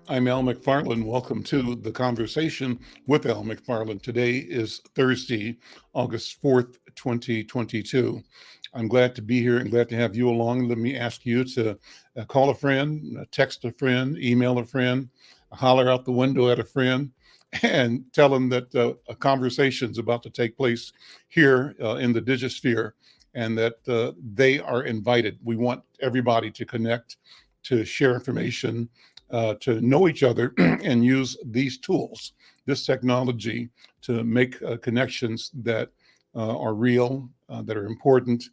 I'm Al McFarlane. Welcome to the conversation with Al McFarlane. Today is Thursday, August 4th, 2022. I'm glad to be here and glad to have you along. Let me ask you to call a friend, text a friend, email a friend, holler out the window at a friend, and tell them that a conversation is about to take place here in the digisphere and that they are invited. We want everybody to connect, to share information, to know each other and use these tools, this technology to make connections that are real, that are important,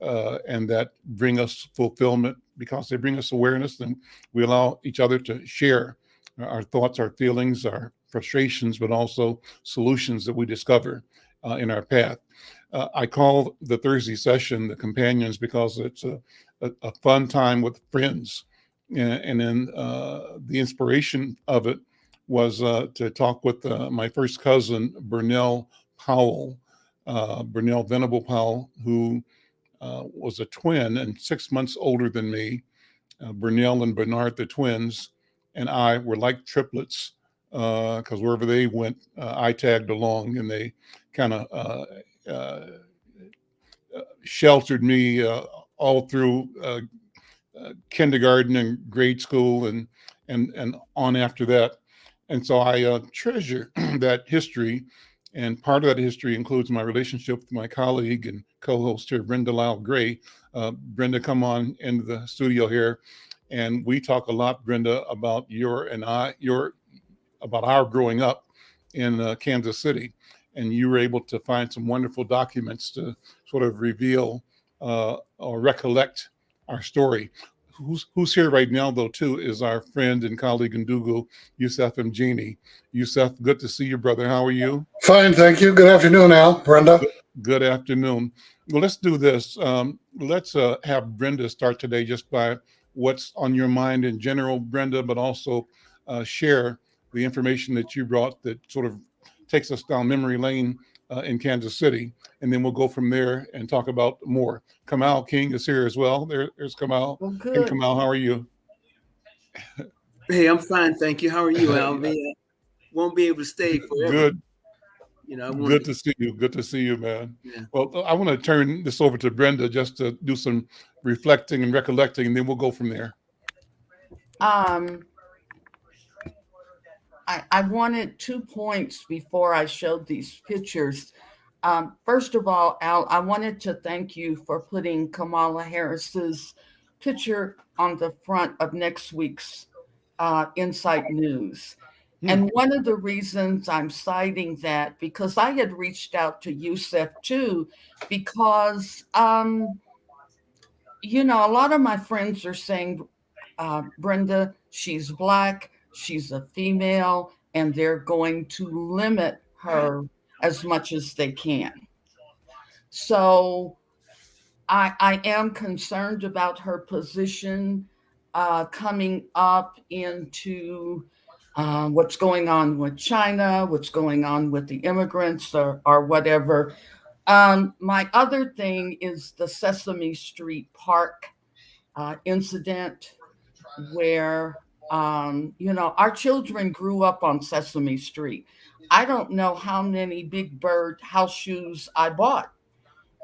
and that bring us fulfillment because they bring us awareness and we allow each other to share our thoughts, our feelings, our frustrations, but also solutions that we discover in our path. I call the Thursday session the Companions because it's a fun time with friends. And then the inspiration of it was to talk with my first cousin, Brenda Powell, Brenda Venable Powell, who was a twin and 6 months older than me. Brunel and Bernard, the twins, and I were like triplets because wherever they went, I tagged along, and they kind of sheltered me all through kindergarten and grade school and on after that. And so I treasure that history. And part of that history includes my relationship with my colleague and co-host here, Brenda Lyle-Gray. Brenda, come on into the studio here. And we talk a lot, Brenda, about about our growing up in Kansas City. And you were able to find some wonderful documents to sort of reveal or recollect our story. Who's here right now, though, too, is our friend and colleague NDUGU YUSEF MGENI. Yusef, good to see you, brother. How are you? Fine, thank you. Good afternoon, Al. Brenda. Good afternoon. Well, let's do this. Let's have Brenda start today just by what's on your mind in general, Brenda, but also share the information that you brought that sort of takes us down memory lane in Kansas City. And then we'll go from there and talk about more. KAMAU King is here as well. There's KAMAU. Well, good. Hey, KAMAU, how are you? Hey, I'm fine, thank you. How are you, Al? Won't be able to stay forever. Good. Good to see you. Good to see you, man. Yeah. Well, I want to turn this over to Brenda just to do some reflecting and recollecting, and then we'll go from there. I wanted 2 points before I showed these pictures. First of all, Al, I wanted to thank you for putting Kamala Harris's picture on the front of next week's Insight News. And one of the reasons I'm citing that, because I had reached out to Yusef too, because, a lot of my friends are saying, Brenda, she's Black, she's a female, and they're going to limit her as much as they can. So I am concerned about her position coming up into what's going on with China, what's going on with the immigrants or whatever. My other thing is the Sesame Street Park incident where, our children grew up on Sesame Street. I don't know how many Big Bird house shoes I bought.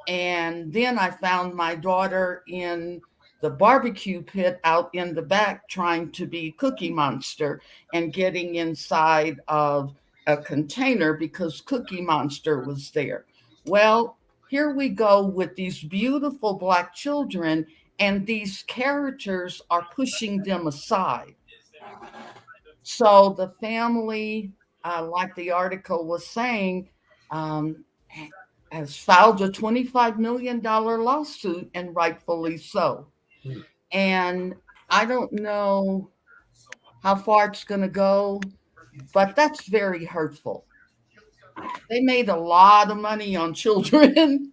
And then I found my daughter in the barbecue pit out in the back trying to be Cookie Monster and getting inside of a container because Cookie Monster was there. Well, here we go with these beautiful Black children, and these characters are pushing them aside. So the family, like the article was saying, has filed a $25 million lawsuit, and rightfully so. And I don't know how far it's going to go, but that's very hurtful. They made a lot of money on children,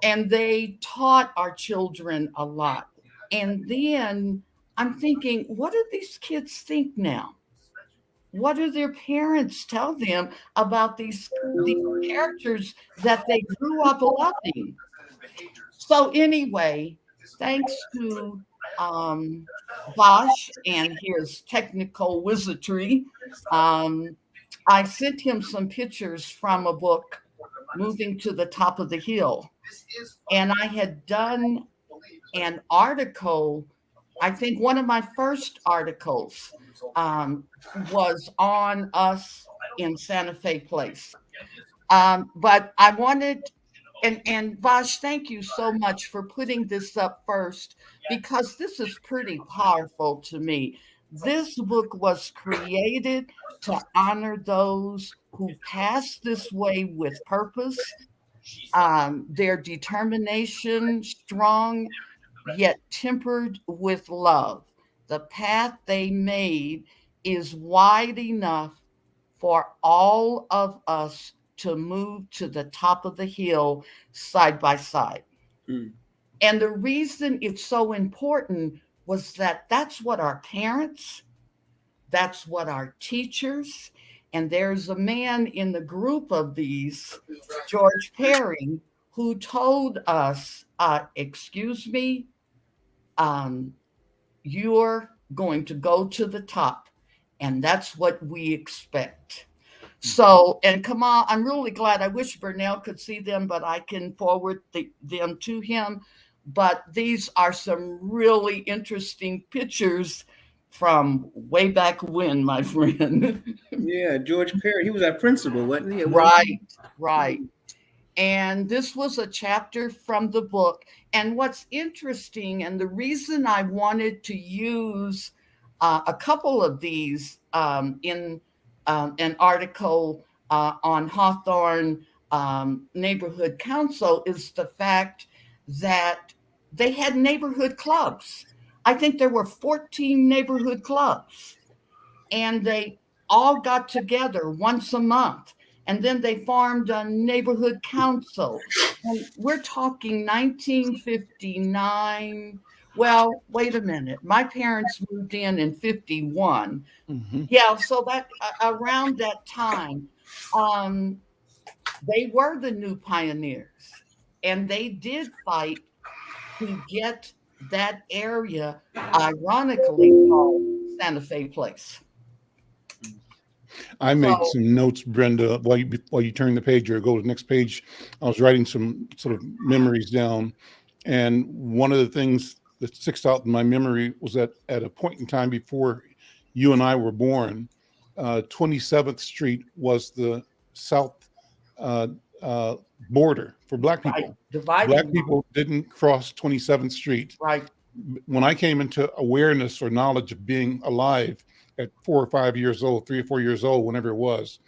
and they taught our children a lot. And then I'm thinking, what do these kids think now? What do their parents tell them about these characters that they grew up loving? So anyway, thanks to Bosch and his technical wizardry, I sent him some pictures from a book, Moving to the Top of the Hill. And I had done an article, I think one of my first articles was on us in Santa Fe Place. But I wanted, and Bosch, thank you so much for putting this up first, because this is pretty powerful to me. This book was created to honor those who passed this way with purpose, their determination strong, yet tempered with love. The path they made is wide enough for all of us to move to the top of the hill side by side. Mm. And the reason it's so important was that that's what our parents, that's what our teachers, and there's a man in the group of these, George Perry, who told us, excuse me, you're going to go to the top, and that's what we expect. So, and Kamal, I'm really glad. I wish Burnell could see them, but I can forward them to him. But these are some really interesting pictures from way back when, my friend. Yeah, George Perry, he was our principal, wasn't he? Right. And this was a chapter from the book. And what's interesting, and the reason I wanted to use a couple of these in an article on Hawthorne Neighborhood Council is the fact that they had neighborhood clubs. I think there were 14 neighborhood clubs, and they all got together once a month. And then they formed a neighborhood council. And we're talking 1959. Well, wait a minute. My parents moved in 51. Mm-hmm. Yeah, so that around that time, they were the new pioneers, and they did fight to get that area, ironically called Santa Fe Place. I made some notes, Brenda, while you turn the page or go to the next page. I was writing some sort of memories down, and one of the things that sticks out in my memory was that at a point in time before you and I were born, 27th Street was the south border for Black people. Right. Black people didn't cross 27th Street. Right. When I came into awareness or knowledge of being alive at 4 or 5 years old, 3 or 4 years old, whenever it was,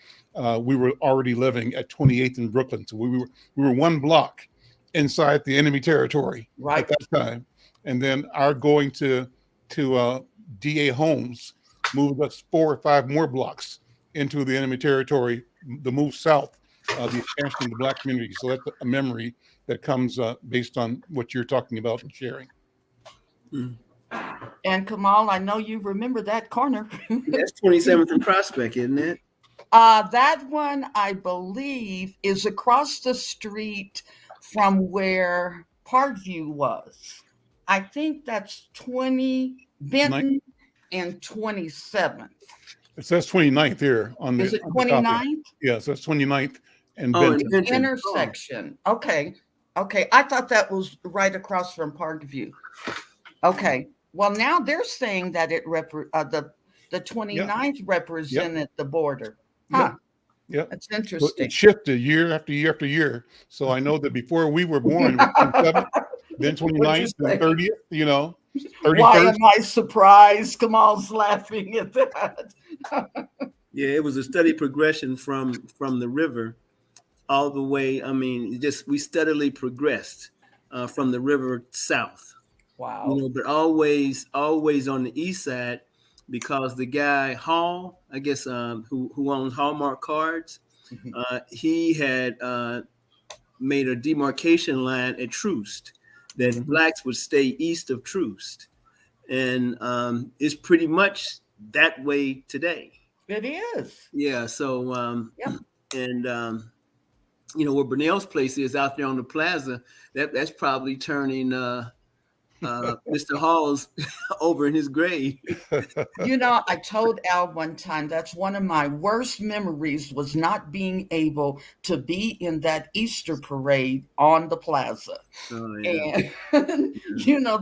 we were already living at 28th in Brooklyn. So we were one block inside the enemy territory at that time. And then our going to DA Homes moved us 4 or 5 more blocks into the enemy territory, the move south, the expansion of the Black community. So that's a memory that comes based on what you're talking about and sharing. Mm. And Kamal, I know you remember that corner. That's 27th and Prospect, isn't it? That one, I believe, is across the street from where Parkview was. I think that's 20 Benton and 27th. It says 29th here on the. Is it 29th? Yes, that's 29th and Benton. Intersection. Okay. I thought that was right across from Parkview. Okay. Well, now they're saying that it the 29th represented the border. Huh. Yeah. That's interesting. It shifted year after year after year. So I know that before we were born, 27th, then 29th, then 30th, 31st. Why am I surprised? Kamal's laughing at that. Yeah, it was a steady progression from the river all the way. I mean, we steadily progressed from the river south. Wow. But always on the east side, because the guy Hall, I guess, who owns Hallmark cards, he had made a demarcation line at Troost that Blacks would stay east of Troost, and it's pretty much that way today. It is. Yeah. So and where Burnell's place is out there on the plaza, that's probably turning Mr. Hall's over in his grave. I told Al one time that's one of my worst memories was not being able to be in that Easter parade on the plaza. Oh, yeah. And,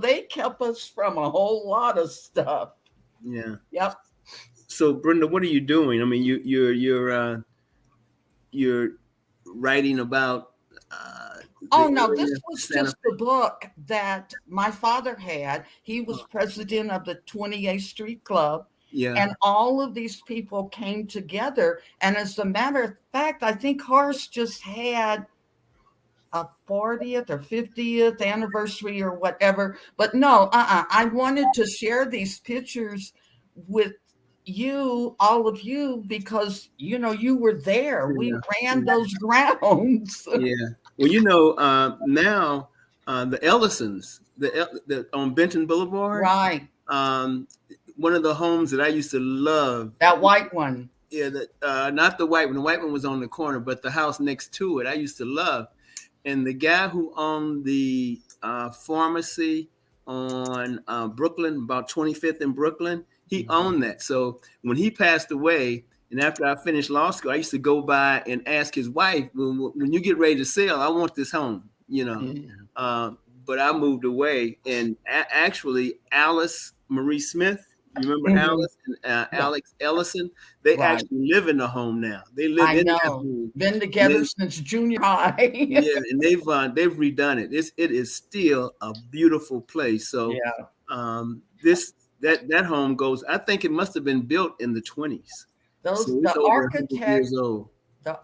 they kept us from a whole lot of stuff. Yeah. Yep. So, Brenda, what are you doing? I mean, you're writing about. Oh, no, this was just a book that my father had. He was president of the 28th Street Club. Yeah. And all of these people came together. And as a matter of fact, I think Horace just had a 40th or 50th anniversary or whatever. But no, I wanted to share these pictures with you, all of you, because, you were there. We ran those grounds. Yeah. Well, now the Ellisons, the on Benton Boulevard, right? One of the homes that I used to love. That white one. Yeah, not the white one. The white one was on the corner, but the house next to it, I used to love. And the guy who owned the pharmacy on Brooklyn, about 25th in Brooklyn, he owned that. So when he passed away, and after I finished law school, I used to go by and ask his wife, when you get ready to sell, I want this home, but I moved away. And actually, Alice Marie Smith, you remember Alice and Alex Ellison? They actually live in the home now. They live in that home. Been together since junior high. Yeah, and they've redone it. It is still a beautiful place. So that home goes, I think it must have been built in the 20s. The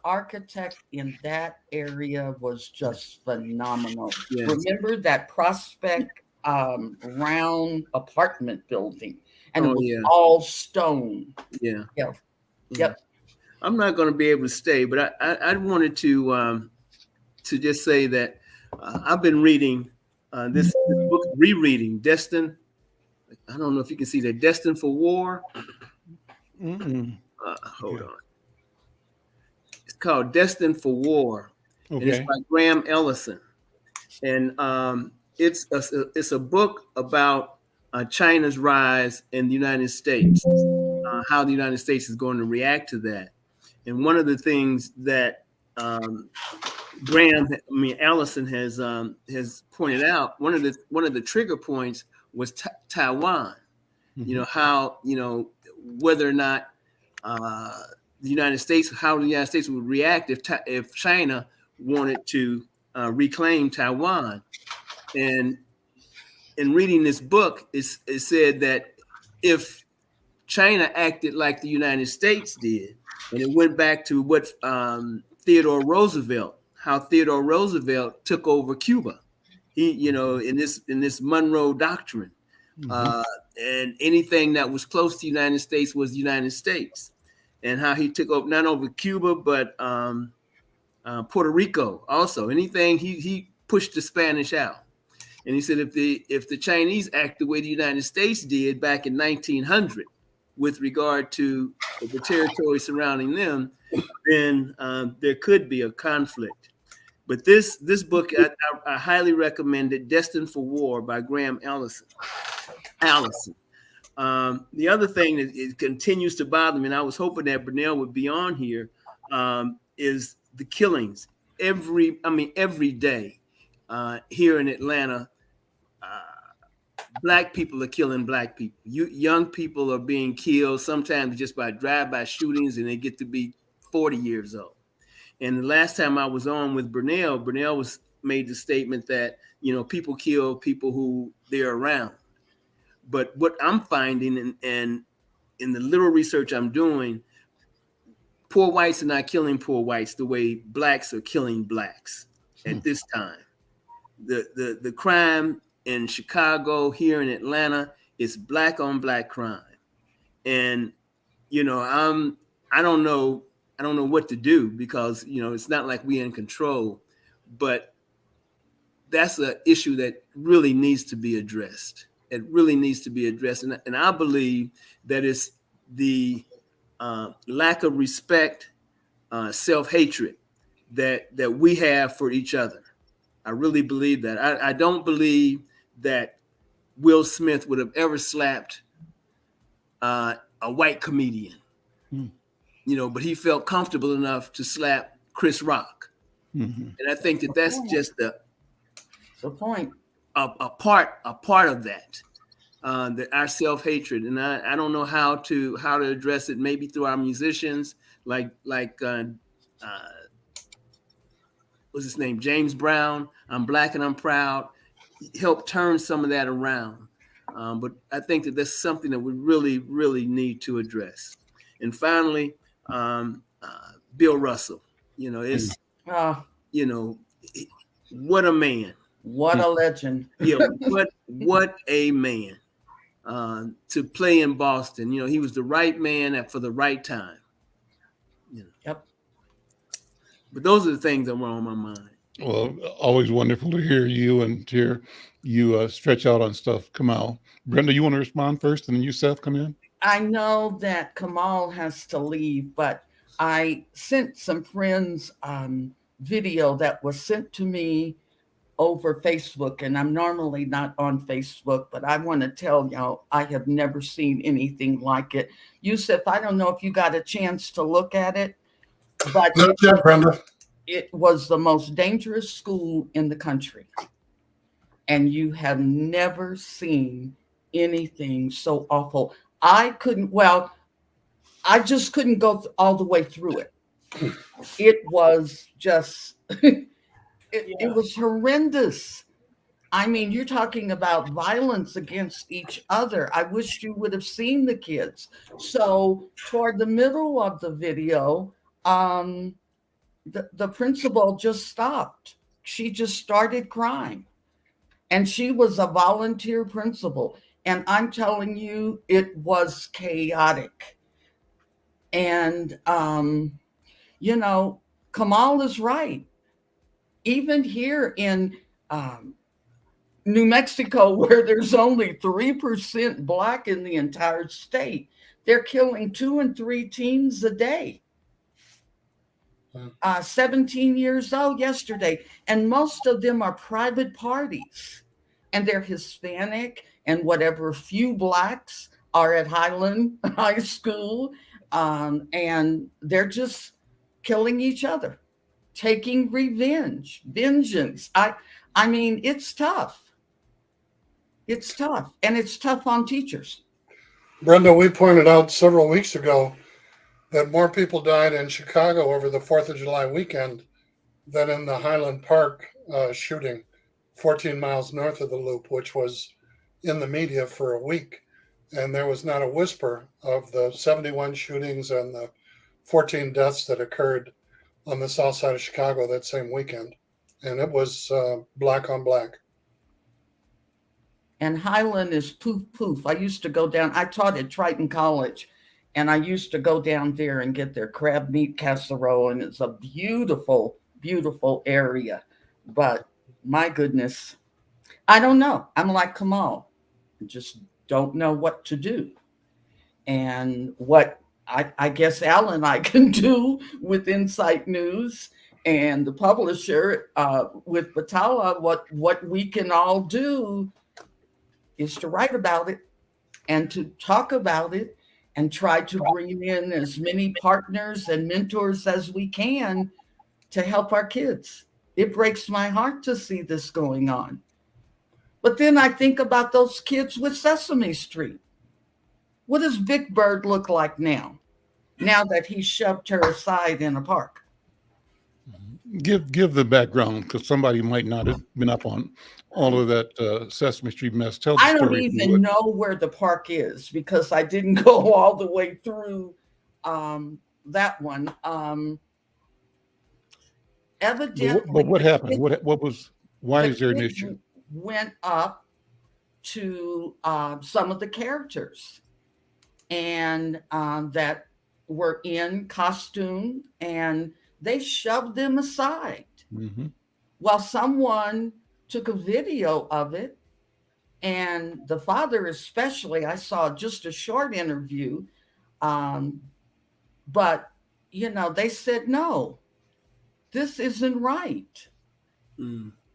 architect in that area was just phenomenal. Yes. Remember that Prospect round apartment building, and it was all stone. Yeah. Yep. I'm not going to be able to stay, but I wanted to just say that I've been reading this book, rereading Destined. I don't know if you can see that, Destined for War. Hold on. It's called Destined for War. Okay. And it's by Graham Ellison. And it's a book about China's rise in the United States, how the United States is going to react to that. And one of the things that Ellison has pointed out, one of the trigger points was Taiwan. How whether or not how the United States would react if China wanted to reclaim Taiwan. And in reading this book, it said that if China acted like the United States did, and it went back to what Theodore Roosevelt took over Cuba. He, in this Monroe Doctrine, and anything that was close to the United States was the United States, and how he took over not only Cuba but Puerto Rico also. Anything he pushed the Spanish out, and he said if the Chinese act the way the United States did back in 1900 with regard to the territory surrounding them, then there could be a conflict. But this book, I highly recommend it, Destined for War by Graham Ellison. The other thing that it continues to bother me, and I was hoping that Brunelle would be on here, is the killings. Every day here in Atlanta, Black people are killing Black people. Young people are being killed, sometimes just by drive-by shootings, and they get to be 40 years old. And the last time I was on with Brunelle made the statement that, people kill people who they're around. But what I'm finding, and in the little research I'm doing, poor whites are not killing poor whites the way Blacks are killing Blacks at this time. The crime in Chicago, here in Atlanta, is Black on Black crime. And, I don't know what to do because, it's not like we're in control, but that's an issue that really needs to be addressed. It really needs to be addressed. And I believe that it's the lack of respect, self-hatred that we have for each other. I really believe that. I don't believe that Will Smith would have ever slapped a white comedian. But he felt comfortable enough to slap Chris Rock. And I think that that's just the point. A part of that. Our self-hatred, and I don't know how to address it. Maybe through our musicians, like what's his name, James Brown. I'm Black and I'm Proud. Help turn some of that around. But I think that that's something that we really, really need to address. And finally, Bill Russell. What a man. What a legend. Yeah, what a man. To play in Boston. He was the right man for the right time. Yep. But those are the things that were on my mind. Well, always wonderful to hear you and to hear you stretch out on stuff. KAMAU. Brenda, you want to respond first and then Yusef come in? I know that KAMAU has to leave, but I sent some friends video that was sent to me over Facebook, and I'm normally not on Facebook, but I want to tell y'all I have never seen anything like it. Yusef, I don't know if you got a chance to look at it, but not yet, Brenda. It was the most dangerous school in the country, and you have never seen anything so awful. I just couldn't go all the way through it. It was just it was horrendous. I mean, you're talking about violence against each other. I wish you would have seen the kids. So toward the middle of the video, the principal just stopped. She just started crying. And she was a volunteer principal. And I'm telling you, it was chaotic. And, Kamal is right. Even here in New Mexico, where there's only 3% Black in the entire state, they're killing 2 and 3 teens a day. 17 years old yesterday. And most of them are private parties. And they're Hispanic, and whatever few Blacks are at Highland High School. And they're just killing each other, taking vengeance. I mean, it's tough. It's tough. And it's tough on teachers. Brenda, we pointed out several weeks ago that more people died in Chicago over the 4th of July weekend than in the Highland Park shooting 14 miles north of the Loop, which was in the media for a week. And there was not a whisper of the 71 shootings and the 14 deaths that occurred on the south side of Chicago that same weekend. And it was Black on Black. And Highland is poof, poof. I used to go down, I taught at Triton College, and I used to go down there and get their crab meat casserole. And it's a beautiful, beautiful area. But my goodness, I don't know. I'm like Kamal. I just don't know what to do. And what I guess Al and I can do with Insight News and the publisher with Batala, what we can all do is to write about it and to talk about it and try to bring in as many partners and mentors as we can to help our kids. It breaks my heart to see this going on. But then I think about those kids with Sesame Street. What does Big Bird look like now that he shoved her aside in a park? Give the background, because somebody might not have been up on all of that Sesame Street mess. Tell the story. I don't even know where the park is because I didn't go all the way through that one. Evidently, but what happened? Why is there an issue? Went up to some of the characters and that were in costume, and they shoved them aside. Mm-hmm. Well, someone took a video of it, and the father especially, I saw just a short interview, but they said, no, this isn't right.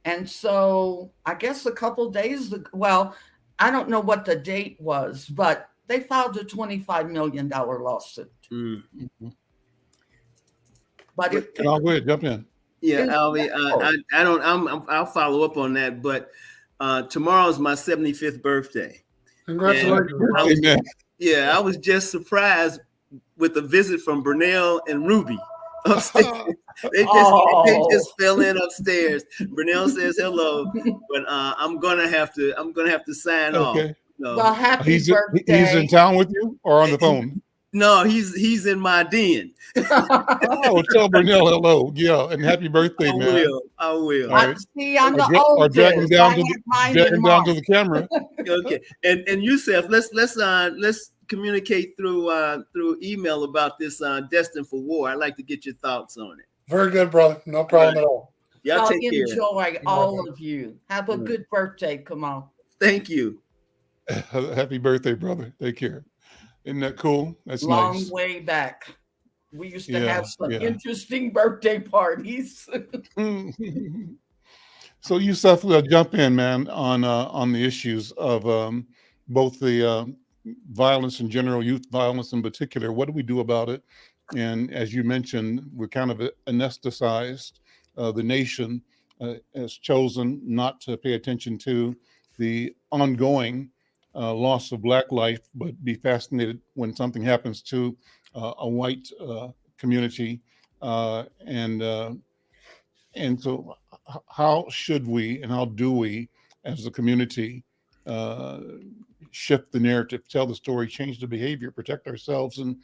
And so I guess a couple days ago, well, I don't know what the date was, but they filed a $25 million lawsuit. Mm-hmm. But And I'll go ahead, jump in. Yeah, Alvy, I'll follow up on that, but tomorrow's my 75th birthday. Congratulations. I was just surprised with a visit from Brunelle and Ruby upstairs. They just fell in upstairs. Brunelle says hello, but I'm gonna have to sign off. No. Well, happy birthday. He's in town with you or on the phone? No, he's in my den. Oh, tell Brunelle hello. Yeah, and happy birthday, man. I will. Right. See, I'm the oldest. Or drag him down to the camera. Okay, and Yusef, let's communicate through email about this Destined for War. I'd like to get your thoughts on it. Very good, brother. No problem at all. Y'all take care. Enjoy, all of you. Have a good birthday, KAMAU. Thank you. Happy birthday, brother. Take care. Isn't that cool? That's long nice. Way back. We used to have some interesting birthday parties. So Yusef, we'll jump in, man, on the issues of both the violence in general, youth violence in particular. What do we do about it? And as you mentioned, we're kind of anesthetized. The nation has chosen not to pay attention to the ongoing loss of Black life, but be fascinated when something happens to a white community. And so how should we and how do we as a community shift the narrative, tell the story, change the behavior, protect ourselves, and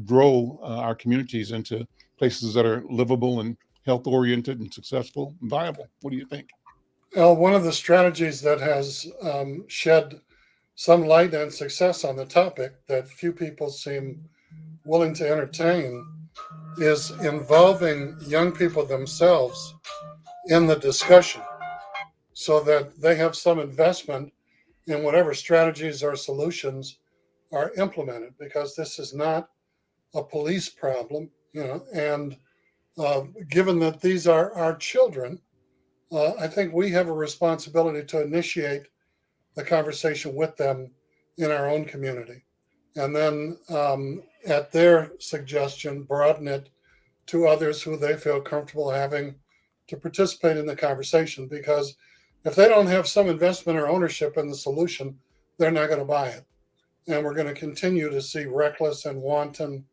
grow our communities into places that are livable and health-oriented and successful and viable? What do you think? Well, one of the strategies that has shed some light and success on the topic that few people seem willing to entertain is involving young people themselves in the discussion so that they have some investment in whatever strategies or solutions are implemented, because this is not a police problem, and given that these are our children, I think we have a responsibility to initiate the conversation with them in our own community. And then at their suggestion, broaden it to others who they feel comfortable having to participate in the conversation. Because if they don't have some investment or ownership in the solution, they're not going to buy it. And we're going to continue to see reckless and wanton,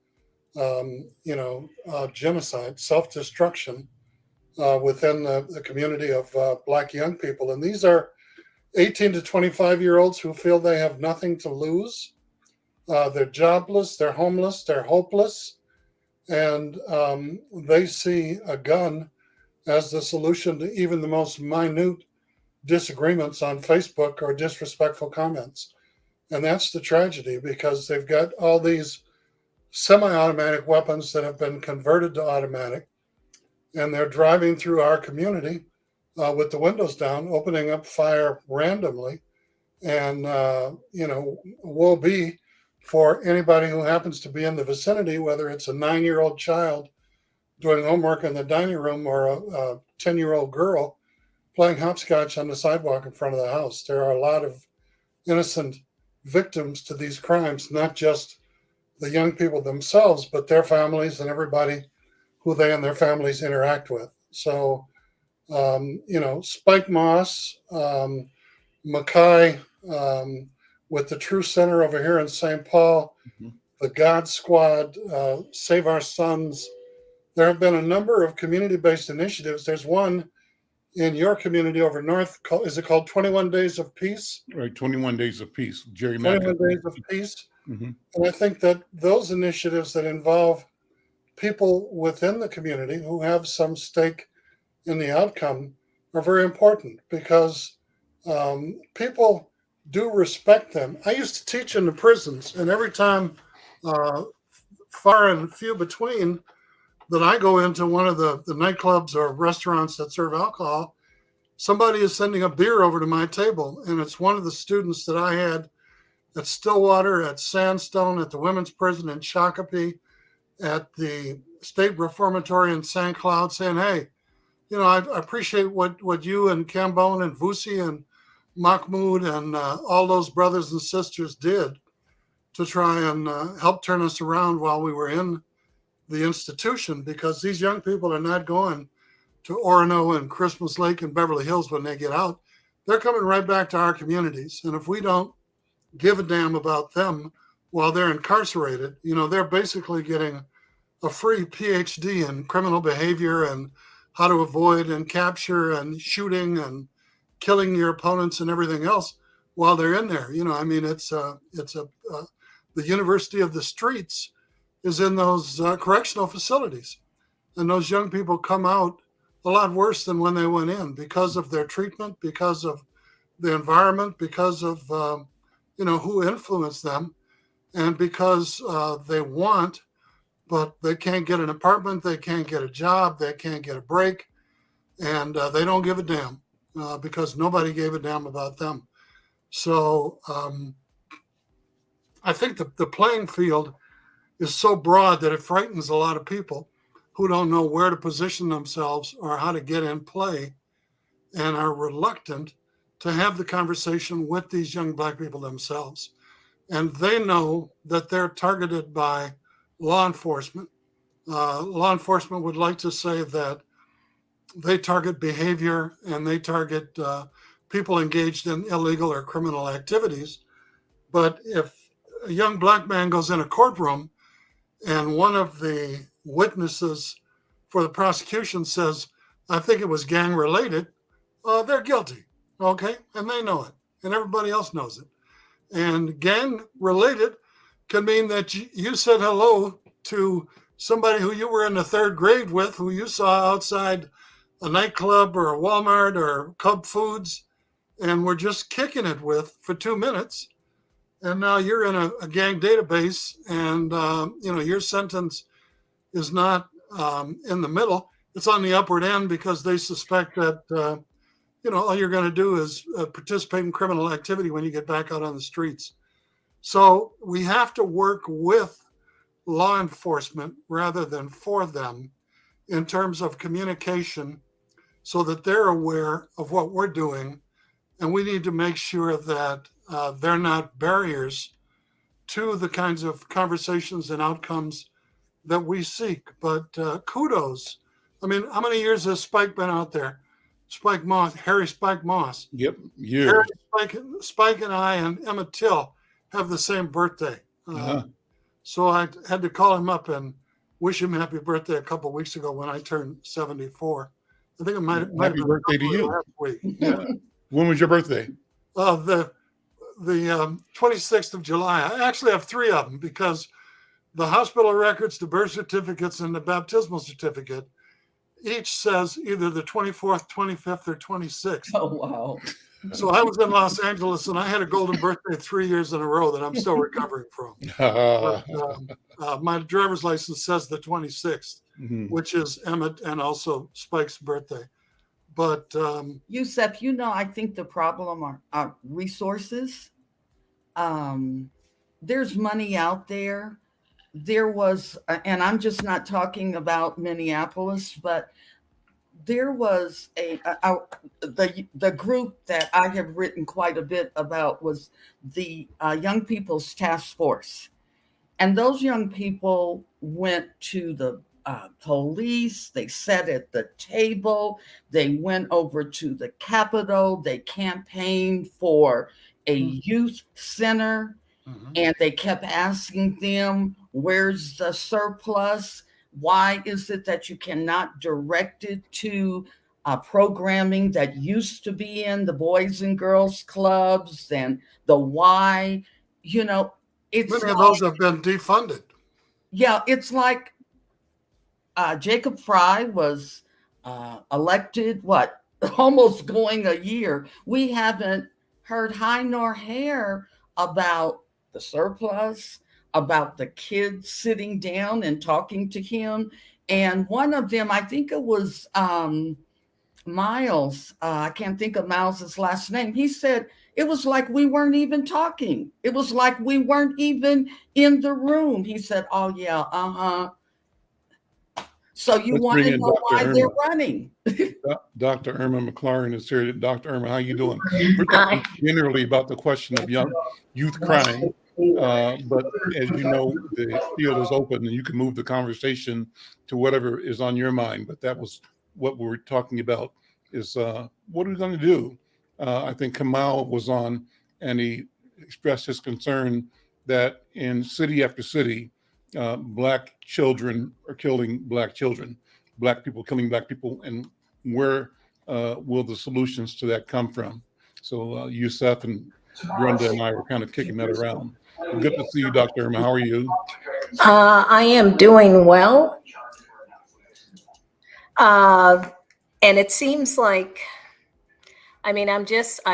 genocide, self-destruction within the community of Black young people. And these are 18 to 25-year-olds who feel they have nothing to lose. They're jobless, they're homeless, they're hopeless, and they see a gun as the solution to even the most minute disagreements on Facebook or disrespectful comments. And that's the tragedy, because they've got all these semi-automatic weapons that have been converted to automatic, and they're driving through our community with the windows down, opening up fire randomly. And, woe be for anybody who happens to be in the vicinity, whether it's a 9-year-old child doing homework in the dining room or a 10-year-old girl playing hopscotch on the sidewalk in front of the house. There are a lot of innocent victims to these crimes, not just the young people themselves, but their families and everybody who they and their families interact with. So, Spike Moss, Mackay, with the True Center over here in St. Paul, the God Squad, Save Our Sons. There have been a number of community-based initiatives. There's one in your community over north. Is it called 21 Days of Peace? Right, 21 Days of Peace. Jerry 21 Days of Peace. And I think that those initiatives that involve people within the community who have some stake in the outcome are very important, because people do respect them. I used to teach in the prisons, and every time, far and few between, that I go into one of the nightclubs or restaurants that serve alcohol, somebody is sending a beer over to my table. And it's one of the students that I had at Stillwater, at Sandstone, at the women's prison in Shakopee, at the State Reformatory in St. Cloud, saying, hey, I appreciate what you and Cambone and Vusi and Mahmoud and all those brothers and sisters did to try and help turn us around while we were in the institution, because these young people are not going to Orono and Christmas Lake and Beverly Hills when they get out. They're coming right back to our communities. And if we don't give a damn about them while they're incarcerated, they're basically getting a free PhD in criminal behavior and how to avoid and capture and shooting and killing your opponents and everything else while they're in there. The University of the Streets is in those correctional facilities. And those young people come out a lot worse than when they went in because of their treatment, because of the environment, because of, who influenced them, and because they want, but they can't get an apartment, they can't get a job, they can't get a break, and they don't give a damn because nobody gave a damn about them. So I think the playing field is so broad that it frightens a lot of people who don't know where to position themselves or how to get in play, and are reluctant to have the conversation with these young Black people themselves. And they know that they're targeted by law enforcement. Law enforcement would like to say that they target behavior and they target people engaged in illegal or criminal activities. But if a young Black man goes in a courtroom and one of the witnesses for the prosecution says, I think it was gang related, they're guilty. Okay. And they know it. And everybody else knows it. And gang related can mean that you said hello to somebody who you were in the third grade with, who you saw outside a nightclub or a Walmart or Cub Foods, and were just kicking it with for 2 minutes. And now you're in a gang database, and your sentence is not in the middle. It's on the upward end because they suspect that all you're going to do is participate in criminal activity when you get back out on the streets. So we have to work with law enforcement rather than for them in terms of communication, so that they're aware of what we're doing, and we need to make sure that they're not barriers to the kinds of conversations and outcomes that we seek. But kudos. I mean, how many years has Spike been out there? Spike Moss, Harry Spike Moss. Yep, years. Harry, Spike and I and Emma Till have the same birthday. So I had to call him up and wish him happy birthday a couple of weeks ago when I turned 74. I think it might have been birthday to you. last week. Yeah. When was your birthday? The 26th of July. I actually have 3 of them because the hospital records, the birth certificates, and the baptismal certificate each says either the 24th, 25th, or 26th. Oh, wow. So I was in Los Angeles and I had a golden birthday 3 years in a row that I'm still recovering from. But, my driver's license says the 26th, which is Emmett and also Spike's birthday. But Yusef, I think the problem are resources. There's money out there. There was, and I'm just not talking about Minneapolis, but there was the group that I have written quite a bit about was the Young People's Task Force. And those young people went to the police, they sat at the table, they went over to the Capitol, they campaigned for a youth center, and they kept asking them, where's the surplus? Why is it that you cannot direct it to programming that used to be in the Boys and Girls Clubs and the Y? It's many of those have been defunded. Yeah, it's like Jacob Fry was elected, almost going a year. We haven't heard high nor hair about the surplus, about the kids sitting down and talking to him. And one of them, I think it was Miles, I can't think of Miles's last name. He said, it was like we weren't even talking. It was like we weren't even in the room. He said, oh yeah, So you Let's want bring to in know Dr. why they're Irma. running. Dr. Irma McClaurin is here. Dr. Irma, how you doing? We're talking generally about the question of youth crime, but as you know, the field is open and you can move the conversation to whatever is on your mind. But that was what we were talking about is what are we going to do? I think KAMAU was on and he expressed his concern that in city after city, Black children are killing Black children, Black people killing Black people, and where will the solutions to that come from? So Yusef and Brenda and I were kind of kicking that around. Good to see you, Dr. Irma. How are you? I am doing well. And it seems like, I mean, I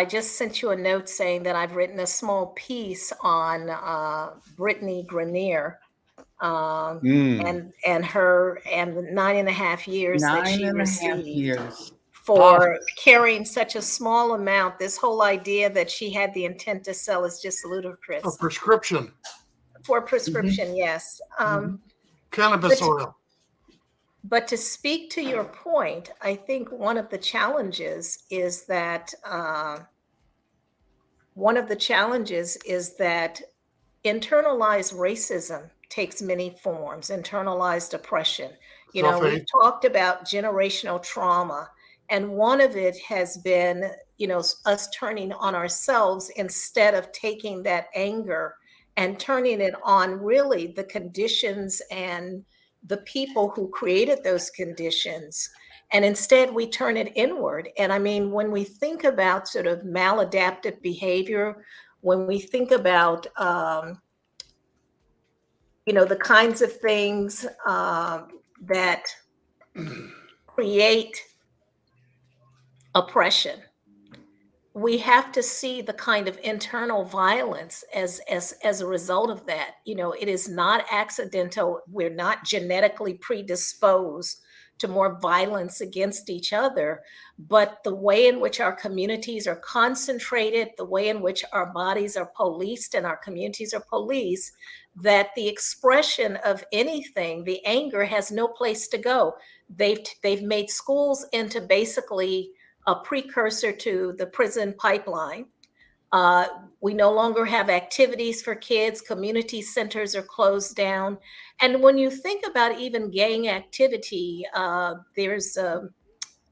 just sent you a note saying that I've written a small piece on Brittany Grenier and her and the 9.5 years that she 9.5 received years. for carrying such a small amount. This whole idea that she had the intent to sell is just ludicrous. A prescription. For prescription, yes. Cannabis oil. But to speak to your point, I think one of the challenges is that internalized racism takes many forms, internalized oppression. You know, we've talked about generational trauma, and one of it has been, you know, us turning on ourselves instead of taking that anger and turning it on really the conditions and the people who created those conditions. And instead we turn it inward. And I mean, when we think about sort of maladaptive behavior, when we think about, you know, the kinds of things that create oppression, we have to see the kind of internal violence as a result of that. You know, it is not accidental. We're not genetically predisposed to more violence against each other, but the way in which our communities are concentrated, the way in which our bodies are policed and our communities are policed, that the expression of anything, the anger has no place to go. They've made schools into basically a precursor to the prison pipeline. We no longer have activities for kids. Community centers are closed down. And when you think about even gang activity, there's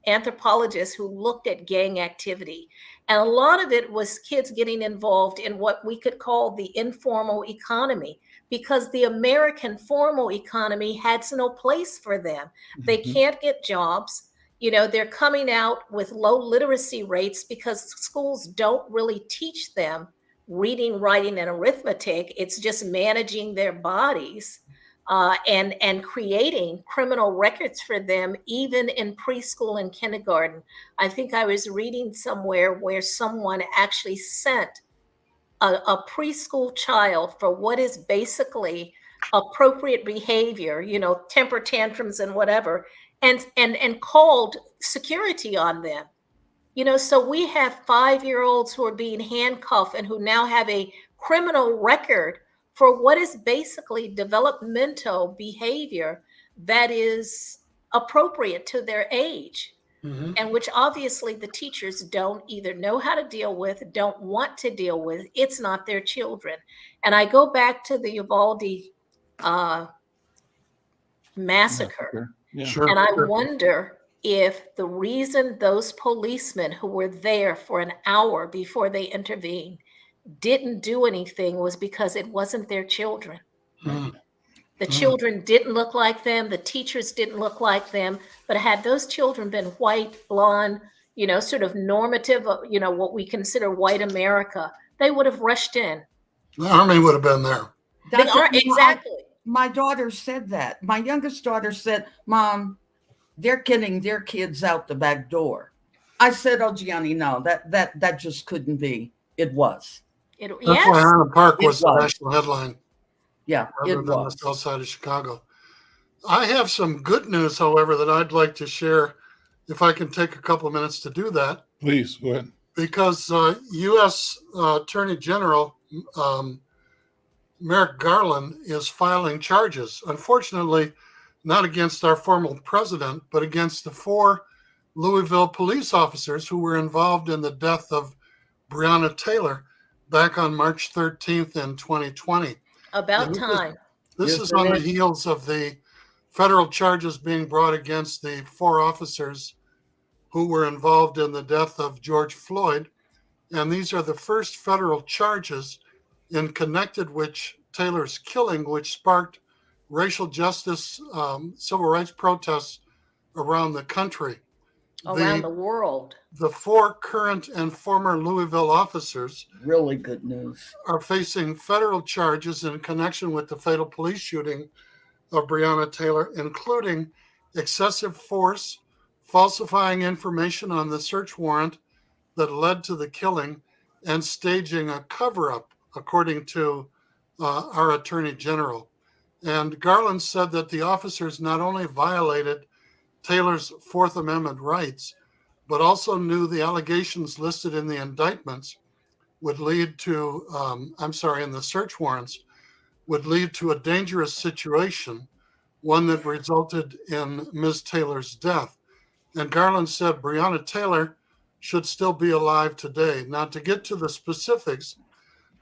anthropologists who looked at gang activity. And a lot of it was kids getting involved in what we could call the informal economy, because the American formal economy has no place for them. They can't get jobs. You know, they're coming out with low literacy rates because schools don't really teach them reading, writing, and arithmetic. It's just managing their bodies and creating criminal records for them, even in preschool and kindergarten. I think I was reading somewhere where someone actually sent a preschool child for what is basically appropriate behavior, you know, temper tantrums and whatever, and called security on them. You know, so we have 5-year-olds who are being handcuffed and who now have a criminal record for what is basically developmental behavior that is appropriate to their age. And which obviously the teachers don't either know how to deal with, don't want to deal with. It's not their children. And I go back to the Uvalde massacre. Yeah. Sure. And I wonder if the reason those policemen who were there for an hour before they intervened didn't do anything was because it wasn't their children. The children didn't look like them. The teachers didn't look like them. But had those children been white, blonde, you know, sort of normative, you know, what we consider white America, they would have rushed in. The Army would have been there. They are, exactly. My daughter said that. My youngest daughter said, "Mom, they're getting their kids out the back door." I said, "Oh, Gianni, no, that just couldn't be." It was. That's why Highland Park was the was. national headline. Yeah, rather it than was. the south side of Chicago. I have some good news, however, that I'd like to share, if I can take a couple of minutes to do that. Please go ahead. Because U.S. Attorney General Merrick Garland is filing charges. Unfortunately, not against our former president, but against the 4 Louisville police officers who were involved in the death of Breonna Taylor back on March 13th in 2020. About time. This is on the heels of the federal charges being brought against the 4 officers who were involved in the death of George Floyd. And these are the first federal charges in connected with Taylor's killing, which sparked racial justice, civil rights protests around the country. Around the world. The 4 current and former Louisville officers Really good news. are facing federal charges in connection with the fatal police shooting of Breonna Taylor, including excessive force, falsifying information on the search warrant that led to the killing, and staging a cover-up, according to our Attorney General. And Garland said that the officers not only violated Taylor's Fourth Amendment rights, but also knew the allegations listed in the indictments would lead to, in the search warrants, would lead to a dangerous situation, one that resulted in Ms. Taylor's death. And Garland said Breonna Taylor should still be alive today. Now, to get to the specifics,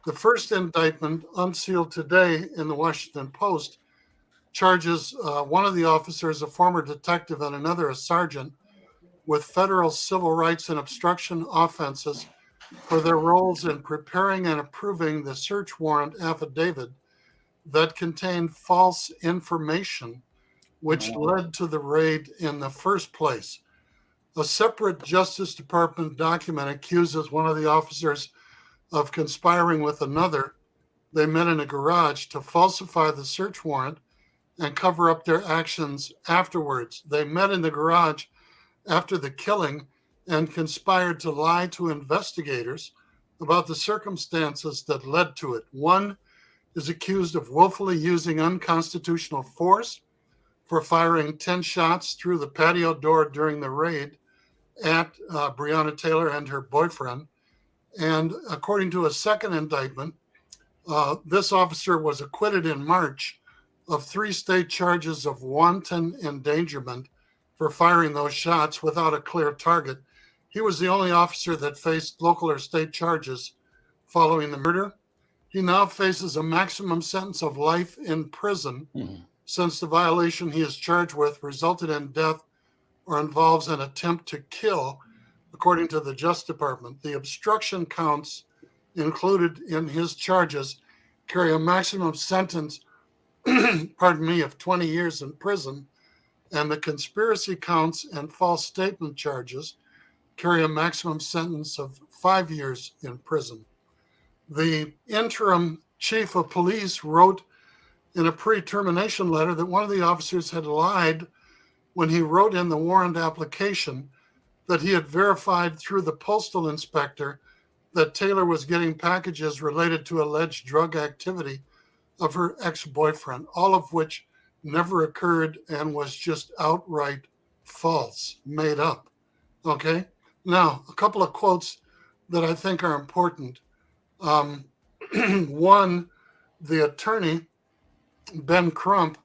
the first indictment, unsealed today in the Washington Post, charges one of the officers, a former detective, and another, a sergeant, with federal civil rights and obstruction offenses for their roles in preparing and approving the search warrant affidavit that contained false information, which led to the raid in the first place. A separate Justice Department document accuses one of the officers of conspiring with another. They met in a garage to falsify the search warrant and cover up their actions afterwards. They met in the garage after the killing and conspired to lie to investigators about the circumstances that led to it. One is accused of willfully using unconstitutional force for firing 10 shots through the patio door during the raid at Breonna Taylor and her boyfriend. And according to a second indictment, this officer was acquitted in March of 3 state charges of wanton endangerment for firing those shots without a clear target. He was the only officer that faced local or state charges following the murder. He now faces a maximum sentence of life in prison since the violation he is charged with resulted in death or involves an attempt to kill, according to the Justice Department. The obstruction counts included in his charges carry a maximum sentence of 20 years in prison, and the conspiracy counts and false statement charges carry a maximum sentence of 5 years in prison. The interim chief of police wrote in a pre-termination letter that one of the officers had lied when he wrote in the warrant application that he had verified through the postal inspector that Taylor was getting packages related to alleged drug activity of her ex-boyfriend, all of which never occurred and was just outright false, made up. Okay? Now, a couple of quotes that I think are important. One, the attorney, Ben Crump,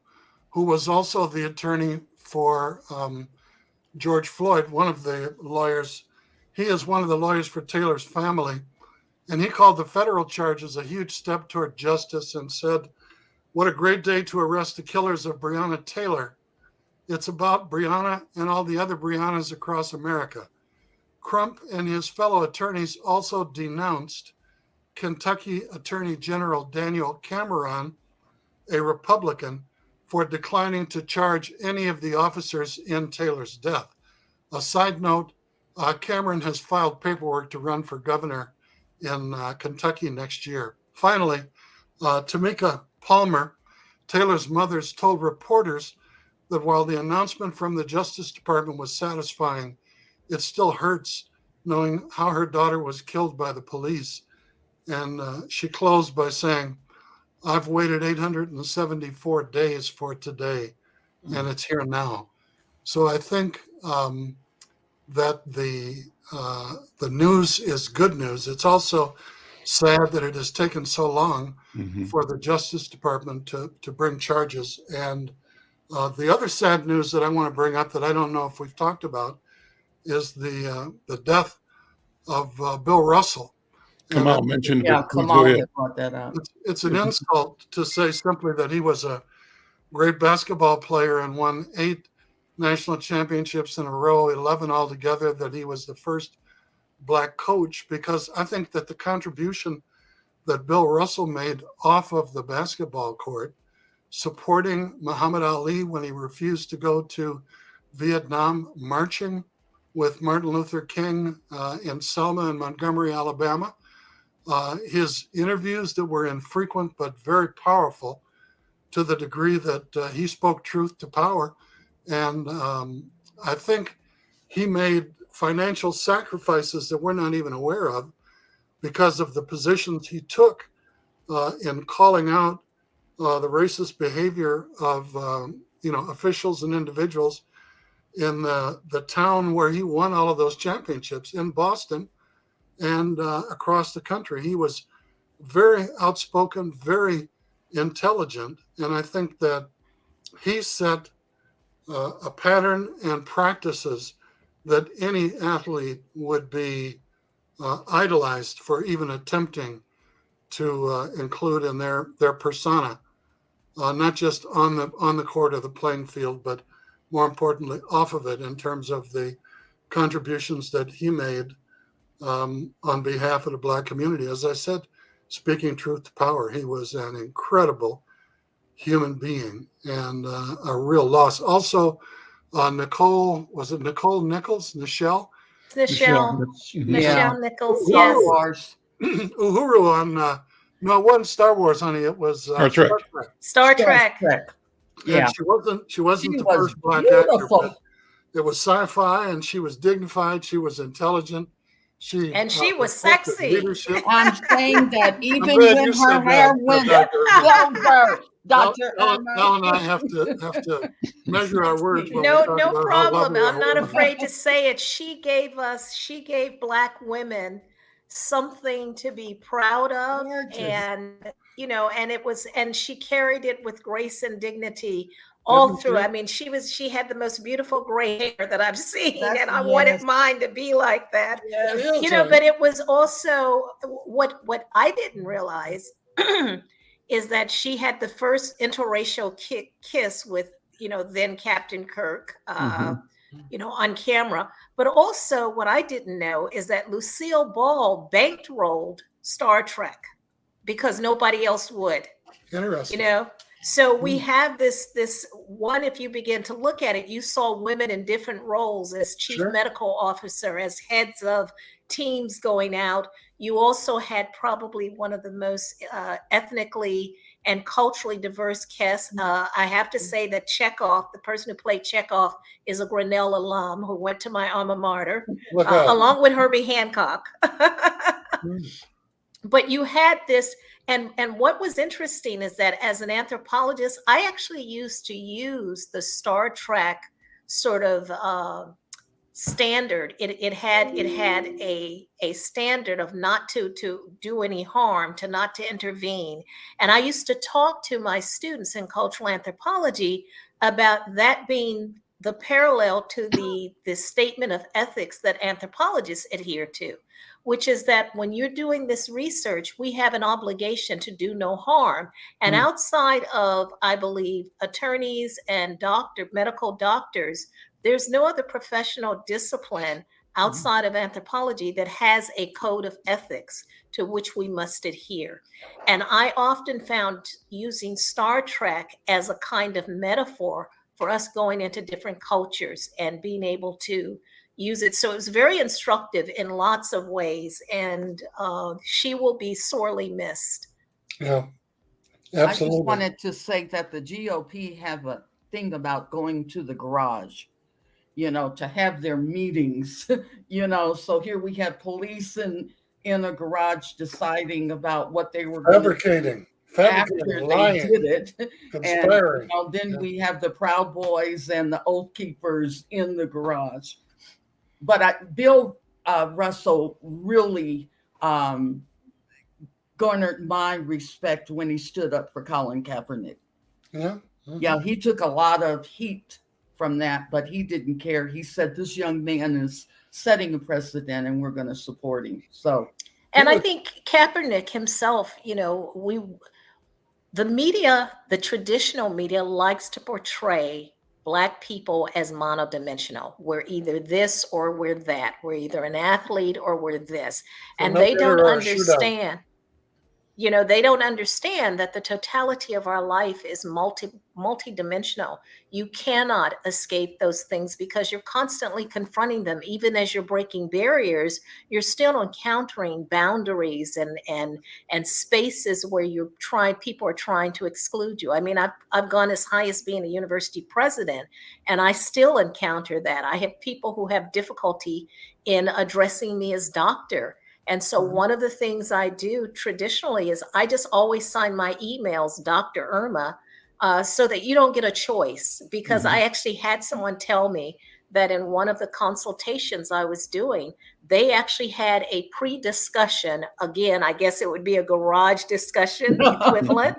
who was also the attorney for George Floyd, one of the lawyers, he is one of the lawyers for Taylor's family, and he called the federal charges a huge step toward justice and said, "What a great day to arrest the killers of Breonna Taylor. It's about Breonna and all the other Breonnas across America." Crump and his fellow attorneys also denounced Kentucky Attorney General Daniel Cameron, a Republican, for declining to charge any of the officers in Taylor's death. A side note, Cameron has filed paperwork to run for governor in Kentucky next year. Finally, Tamika Palmer, Taylor's mother, told reporters that while the announcement from the Justice Department was satisfying, it still hurts knowing how her daughter was killed by the police. And she closed by saying, "I've waited 874 days for today, and it's here now." So I think that the news is good news. It's also sad that it has taken so long for the Justice Department to bring charges. And The other sad news that I want to bring up that I don't know if we've talked about is the death of Bill Russell. And KAMAU mentioned Yeah, it. Please go KAMAU ahead. had brought that up. it's an insult to say simply that he was a great basketball player and won 8 national championships in a row, 11 altogether, that he was the first Black coach, because I think that the contribution that Bill Russell made off of the basketball court, supporting Muhammad Ali when he refused to go to Vietnam, marching with Martin Luther King in Selma and Montgomery, Alabama, his interviews that were infrequent but very powerful to the degree that he spoke truth to power. And I think he made financial sacrifices that we're not even aware of because of the positions he took in calling out the racist behavior of officials and individuals in the town where he won all of those championships in Boston and across the country. He was very outspoken, very intelligent, and I think that he set a pattern and practices that any athlete would be idolized for even attempting to include in their persona, not just on the court or the playing field, but more importantly off of it in terms of the contributions that he made on behalf of the Black community. As I said, speaking truth to power, he was an incredible human being and a real loss. Also, Nichelle Nichols? Nichelle Yeah. Nichols, Star yes. Wars. Uhuru on no, it wasn't Star Wars, honey. It was Star Trek. Star Trek. Yeah. And she wasn't the was first Black actor, beautiful. but it was sci-fi, and she was dignified. She was intelligent. She was sexy. Leadership. I'm saying that even glad when you her said hair that, went Dr. over, Dr. Now Irma. and I have to measure our words. When we No talk about how problem. lovely I'm a not woman. afraid to say it. She gave Black women something to be proud of. Gorgeous. And she carried it with grace and dignity all through. I mean, she had the most beautiful gray hair that I've seen, and I wanted mine to be like that. Yes. But it was also what I didn't realize is that she had the first interracial kiss with, then Captain Kirk, on camera. But also what I didn't know is that Lucille Ball bankrolled Star Trek because nobody else would. Interesting. So we have this one, if you begin to look at it, you saw women in different roles as chief medical officer, as heads of teams going out. You also had probably one of the most ethnically and culturally diverse casts. I have to say that Chekhov, the person who played Chekhov, is a Grinnell alum who went to my alma mater, along with Herbie Hancock. But you had this, and what was interesting is that as an anthropologist, I actually used to use the Star Trek sort of standard. It had a standard of not to do any harm, not to intervene. And I used to talk to my students in cultural anthropology about that being the parallel to the statement of ethics that anthropologists adhere to, which is that when you're doing this research, we have an obligation to do no harm. And outside of, I believe, attorneys and medical doctors, there's no other professional discipline outside of anthropology that has a code of ethics to which we must adhere. And I often found using Star Trek as a kind of metaphor for us going into different cultures and being able to use it. So it was very instructive in lots of ways, and she will be sorely missed. Yeah, absolutely. I just wanted to say that the GOP have a thing about going to the garage, to have their meetings, so here we have police in a garage deciding about what they were fabricating, lying, did it. Conspiring. And then we have the Proud Boys and the Oath Keepers in the garage. But Bill Russell really garnered my respect when he stood up for Colin Kaepernick. Yeah, Yeah, he took a lot of heat from that, but he didn't care. He said, this young man is setting a precedent and we're going to support him. So, And I think Kaepernick himself, the media, the traditional media likes to portray Black people as monodimensional. We're either this or we're that. We're either an athlete or we're this. And they don't understand. They don't understand that the totality of our life is multidimensional. You cannot escape those things because you're constantly confronting them. Even as you're breaking barriers, you're still encountering boundaries and spaces where people are trying to exclude you. I mean, I've gone as high as being a university president, and I still encounter that. I have people who have difficulty in addressing me as doctor. And so one of the things I do traditionally is I just always sign my emails, Dr. Irma, so that you don't get a choice. Because I actually had someone tell me that in one of the consultations I was doing, they actually had a pre-discussion. Again, I guess it would be a garage discussion equivalent.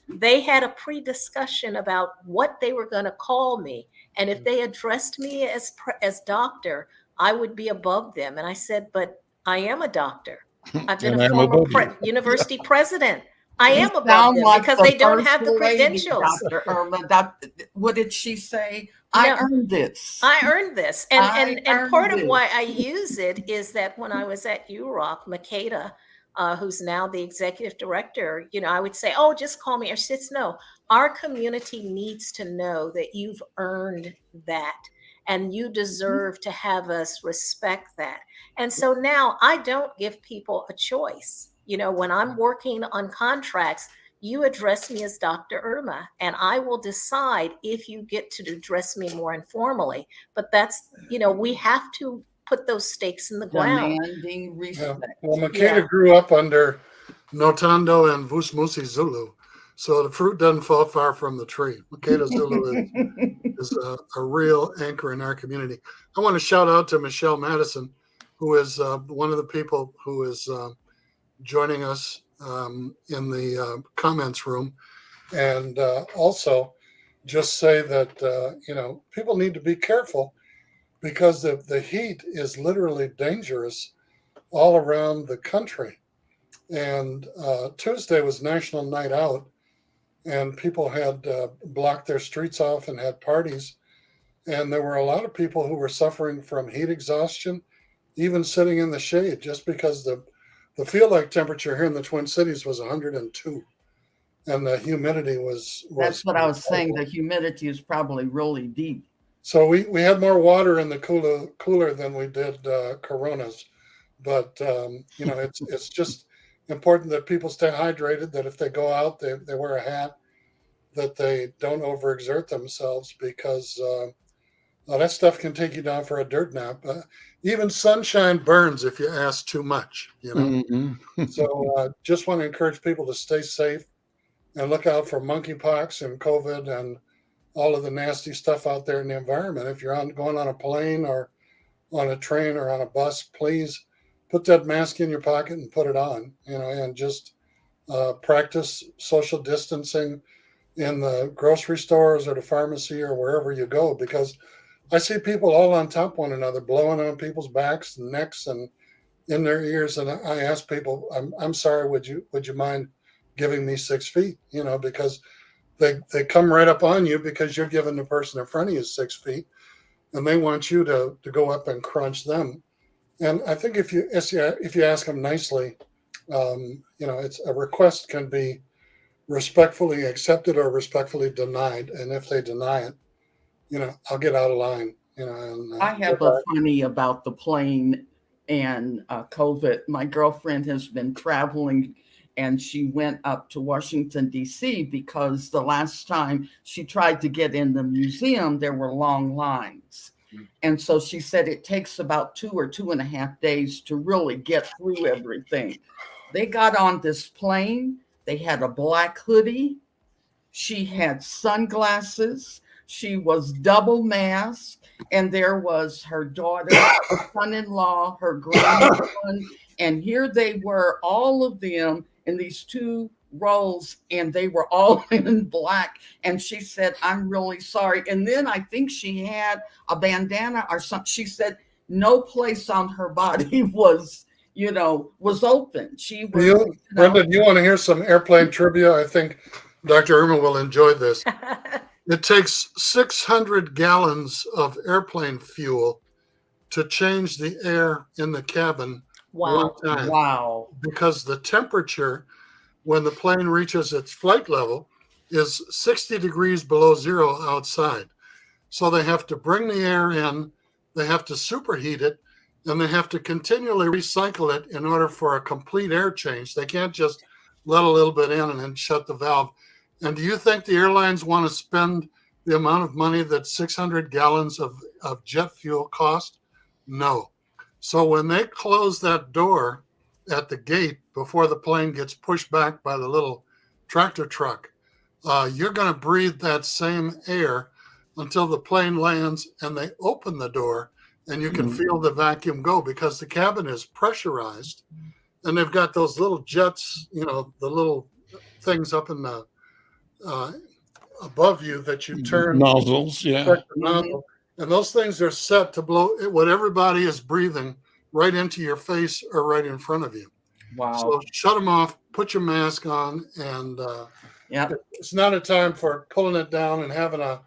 They had a pre-discussion about what they were going to call me. And if they addressed me as doctor, I would be above them. And I said, but I am a doctor. I've been a former university president. I am above them because they don't have the credentials. Dr. Irma, what did she say? I earned this. I earned this. And part of why I use it is that when I was at UROC, Makeda, who's now the executive director, I would say, oh, just call me. Or she says, no, our community needs to know that you've earned that. And you deserve to have us respect that. And so now I don't give people a choice. When I'm working on contracts, you address me as Dr. Irma, and I will decide if you get to address me more informally. But that's, we have to put those stakes in the ground. Demanding respect. Well, Makeda grew up under Notando and Vusmusi Zulu. So the fruit doesn't fall far from the tree. Makeda Zulu is a real anchor in our community. I want to shout out to Michelle Madison, who is one of the people who is joining us in the comments room. And also just say that, people need to be careful because the heat is literally dangerous all around the country. And Tuesday was National Night Out. And people had blocked their streets off and had parties. And there were a lot of people who were suffering from heat exhaustion, even sitting in the shade, just because the feel-like temperature here in the Twin Cities was 102. And the humidity was That's what I was saying. The humidity is probably really deep. So we had more water in the cooler than we did Coronas. But, it's just important that people stay hydrated, that if they go out, they wear a hat, that they don't overexert themselves because that stuff can take you down for a dirt nap. Even sunshine burns if you ask too much, So just want to encourage people to stay safe and look out for monkeypox and COVID and all of the nasty stuff out there in the environment. If you're going on a plane or on a train or on a bus, please put that mask in your pocket and put it on, and just practice social distancing in the grocery stores or the pharmacy or wherever you go, because I see people all on top of one another, blowing on people's backs and necks and in their ears. And I ask people, I'm sorry, would you mind giving me 6 feet? Because they come right up on you because you're giving the person in front of you 6 feet, and they want you to go up and crunch them. And I think if you ask them nicely, it's a request can be respectfully accepted or respectfully denied. And if they deny it, I'll get out of line. And, I have a funny about the plane and COVID. My girlfriend has been traveling, and she went up to Washington, D.C. because the last time she tried to get in the museum, there were long lines. And so she said it takes about 2 or 2.5 days to really get through everything. They got on this plane. They had a black hoodie. She had sunglasses. She was double masked. And there was her daughter, her son-in-law, her grandson. And here they were, all of them in these 2 rows and they were all in black. And she said, I'm really sorry. And then I think she had a bandana or something. She said no place on her body was open. She was, Brenda, do you want to hear some airplane trivia? I think Dr. Irma will enjoy this. It takes 600 gallons of airplane fuel to change the air in the cabin one time. Wow. Because the temperature when the plane reaches its flight level is 60 degrees below zero outside. So they have to bring the air in, they have to superheat it, and they have to continually recycle it in order for a complete air change. They can't just let a little bit in and then shut the valve. And do you think the airlines want to spend the amount of money that 600 gallons of jet fuel cost? No. So when they close that door at the gate before the plane gets pushed back by the little tractor truck, you're going to breathe that same air until the plane lands and they open the door and you can feel the vacuum go, because the cabin is pressurized and they've got those little jets, the little things up in the above you that you turn nozzles, nozzle. And those things are set to blow what everybody is breathing right into your face or right in front of you. Wow. So shut them off, put your mask on, and it's not a time for pulling it down and having a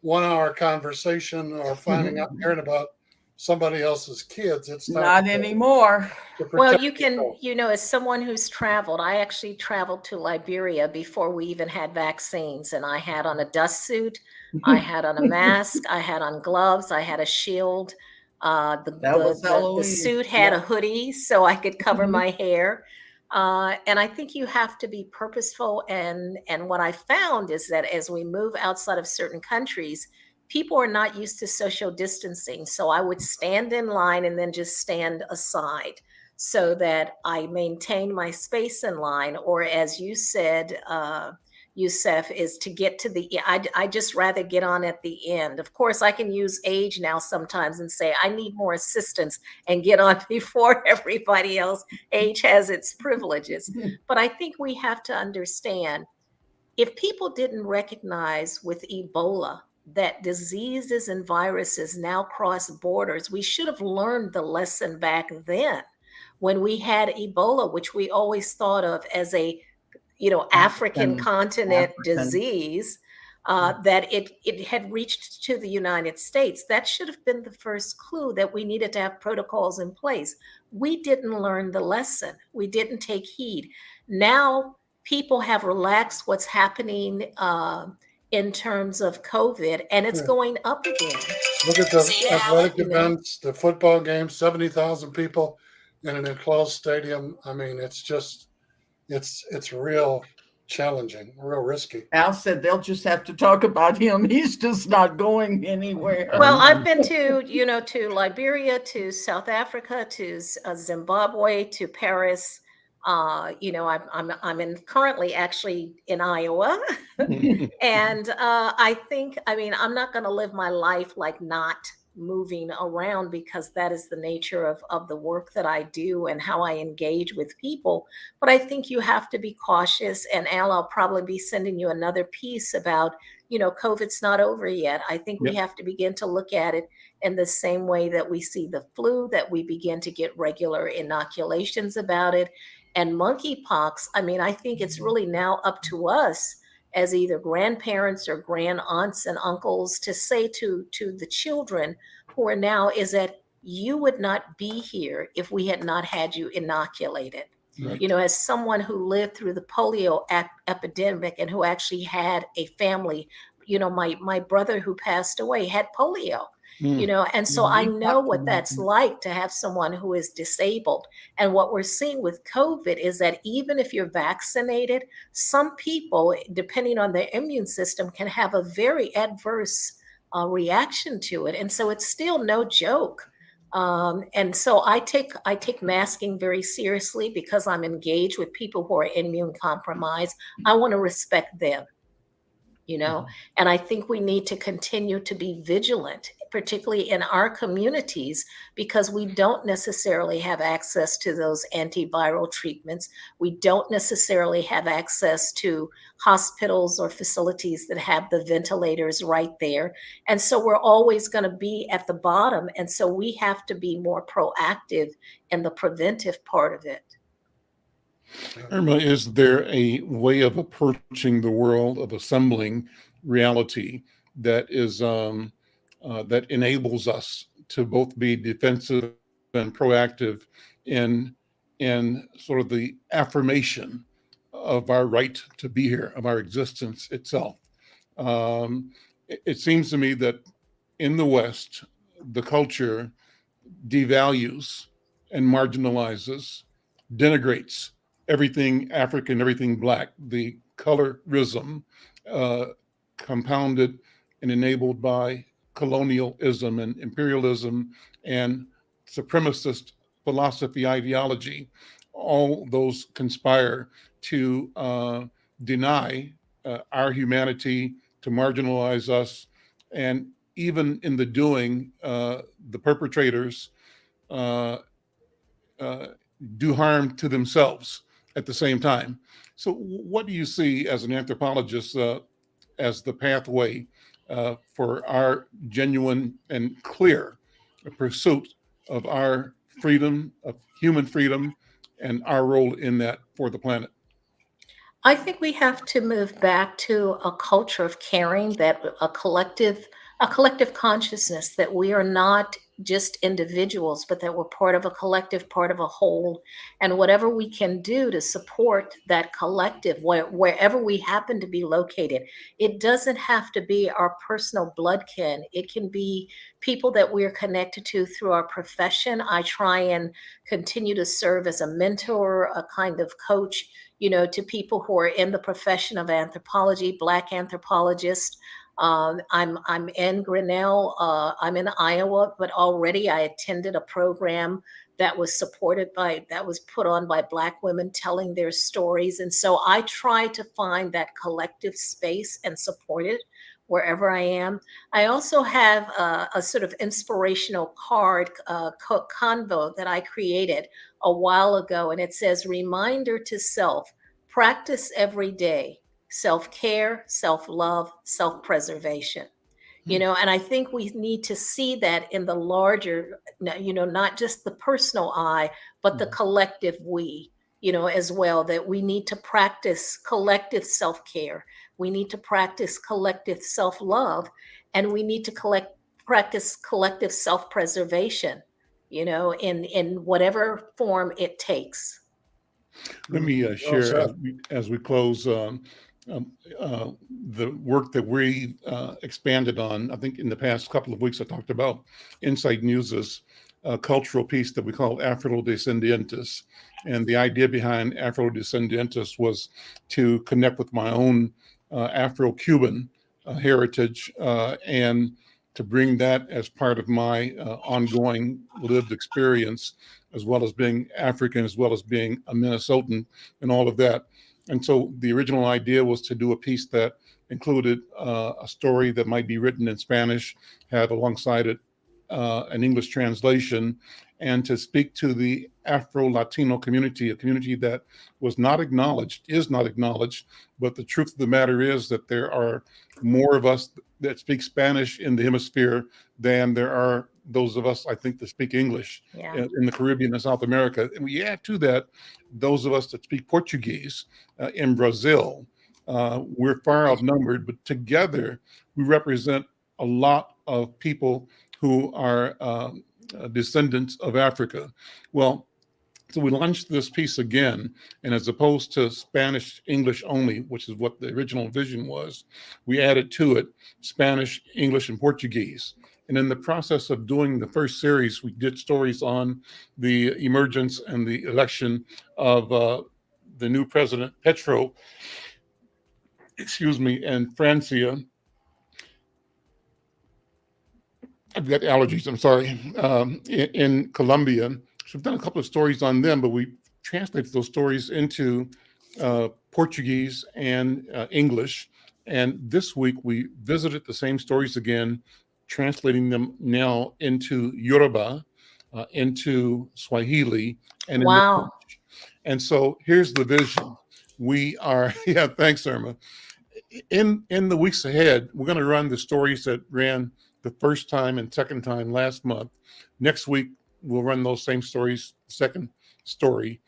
1 hour conversation or finding out, hearing about somebody else's kids. It's not anymore. Well, you can, as someone who's traveled, I actually traveled to Liberia before we even had vaccines, and I had on a dust suit, I had on a mask, I had on gloves, I had a shield. The suit had a hoodie so I could cover my hair. And I think you have to be purposeful. And what I found is that as we move outside of certain countries, people are not used to social distancing. So I would stand in line and then just stand aside so that I maintain my space in line. Or as you said, Yusef, is to get to the, I just rather get on at the end. Of course, I can use age now sometimes and say, I need more assistance and get on before everybody else. Age has its privileges. But I think we have to understand, if people didn't recognize with Ebola that diseases and viruses now cross borders, we should have learned the lesson back then when we had Ebola, which we always thought of as a African continent disease, that it had reached to the United States. That should have been the first clue that we needed to have protocols in place. We didn't learn the lesson. We didn't take heed. Now people have relaxed what's happening in terms of COVID, and it's going up again. Look at the athletic events, the football games, 70,000 people in an enclosed stadium. I mean, it's just, it's real challenging, real risky. Al said they'll just have to talk about him. He's just not going anywhere. Well, I've been to Liberia, to South Africa, to Zimbabwe, to Paris. I'm currently actually in Iowa, and I'm not going to live my life like not moving around, because that is the nature of the work that I do and how I engage with people. But I think you have to be cautious. And Al, I'll probably be sending you another piece about, COVID's not over yet. I think we have to begin to look at it in the same way that we see the flu, that we begin to get regular inoculations about it. And monkeypox, I think it's really now up to us as either grandparents or grand aunts and uncles to say to the children who are now, is that you would not be here if we had not had you inoculated. Right. As someone who lived through the polio epidemic and who actually had a family, my brother who passed away had polio. And so I know what that's like to have someone who is disabled. And what we're seeing with COVID is that even if you're vaccinated, some people, depending on their immune system, can have a very adverse reaction to it. And so it's still no joke. And so I take masking very seriously because I'm engaged with people who are immune compromised. I want to respect them. And I think we need to continue to be vigilant. particularly in our communities, because we don't necessarily have access to those antiviral treatments. We don't necessarily have access to hospitals or facilities that have the ventilators right there. And so we're always going to be at the bottom. And so we have to be more proactive in the preventive part of it. Irma, is there a way of approaching the world, of assembling reality that is that enables us to both be defensive and proactive in sort of the affirmation of our right to be here, of our existence itself? It seems to me that in the West, the culture devalues and marginalizes, denigrates everything African, everything Black. The colorism, compounded and enabled by colonialism and imperialism and supremacist philosophy, ideology, all those conspire to deny our humanity, to marginalize us, and even in the doing, the perpetrators do harm to themselves at the same time. So what do you see as an anthropologist as the pathway for our genuine and clear pursuit of our freedom, of human freedom, and our role in that for the planet? I think we have to move back to a culture of caring, that a collective consciousness, that we are not just individuals, but that we're part of a collective, part of a whole. And whatever we can do to support that collective, wherever we happen to be located, it doesn't have to be our personal blood kin. It can be people that we're connected to through our profession. I try and continue to serve as a mentor, a kind of coach, to people who are in the profession of anthropology, Black anthropologists. I'm in Grinnell, I'm in Iowa, but already I attended a program that was put on by Black women telling their stories. And so I try to find that collective space and support it wherever I am. I also have a sort of inspirational card, convo that I created a while ago, and it says, "Reminder to self, practice every day, self-care, self-love, self-preservation." And I think we need to see that in the larger, not just the personal I, but the collective we, as well, that we need to practice collective self-care. We need to practice collective self-love, and we need to practice collective self-preservation, in whatever form it takes. Let me Well share said. as we close the work that we expanded on. I think in the past couple of weeks, I talked about Insight News's cultural piece that we call Afrodescendientes. And the idea behind Afrodescendientes was to connect with my own Afro-Cuban heritage and to bring that as part of my ongoing lived experience, as well as being African, as well as being a Minnesotan and all of that. And so the original idea was to do a piece that included a story that might be written in Spanish, had alongside it an English translation, and to speak to the Afro-Latino community, a community that was not acknowledged, is not acknowledged. But the truth of the matter is that there are more of us that speak Spanish in the hemisphere than there are those of us, I think, that speak English in the Caribbean and South America. And we add to that those of us that speak Portuguese in Brazil. We're far outnumbered, but together we represent a lot of people who are descendants of Africa. Well, so we launched this piece again, and as opposed to Spanish, English only, which is what the original vision was, we added to it Spanish, English, and Portuguese. And in the process of doing the first series, we did stories on the emergence and the election of the new president, Petro, and Francia. I've got allergies, I'm sorry, in Colombia. So we've done a couple of stories on them, but we translated those stories into Portuguese and English. And this week we visited the same stories again, translating them now into Yoruba, into Swahili, and into Wow. French. And so here's the vision. We are, yeah, thanks, Irma. In the weeks ahead, we're going to run the stories that ran the first time and second time last month. Next week, we'll run those same stories, second story,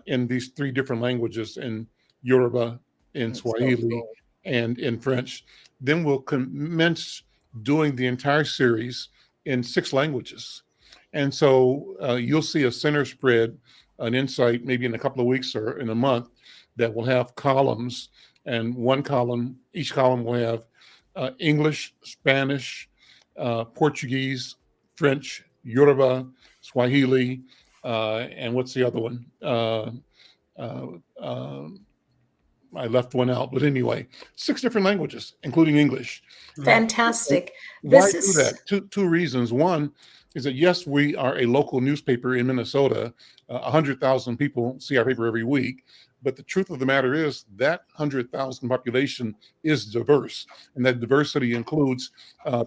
in these 3 different languages, in Yoruba, in Swahili, and in French. Then we'll commence doing the entire series in 6 languages. And so you'll see a center spread, an insight, maybe in a couple of weeks or in a month, that will have columns. And each column will have English, Spanish, Portuguese, French, Yoruba, Swahili, and what's the other one? I left one out, but anyway, 6 different languages, including English. Fantastic. Why do that? Two reasons. One is that, yes, we are a local newspaper in Minnesota. 100,000 people see our paper every week. But the truth of the matter is that 100,000 population is diverse. And that diversity includes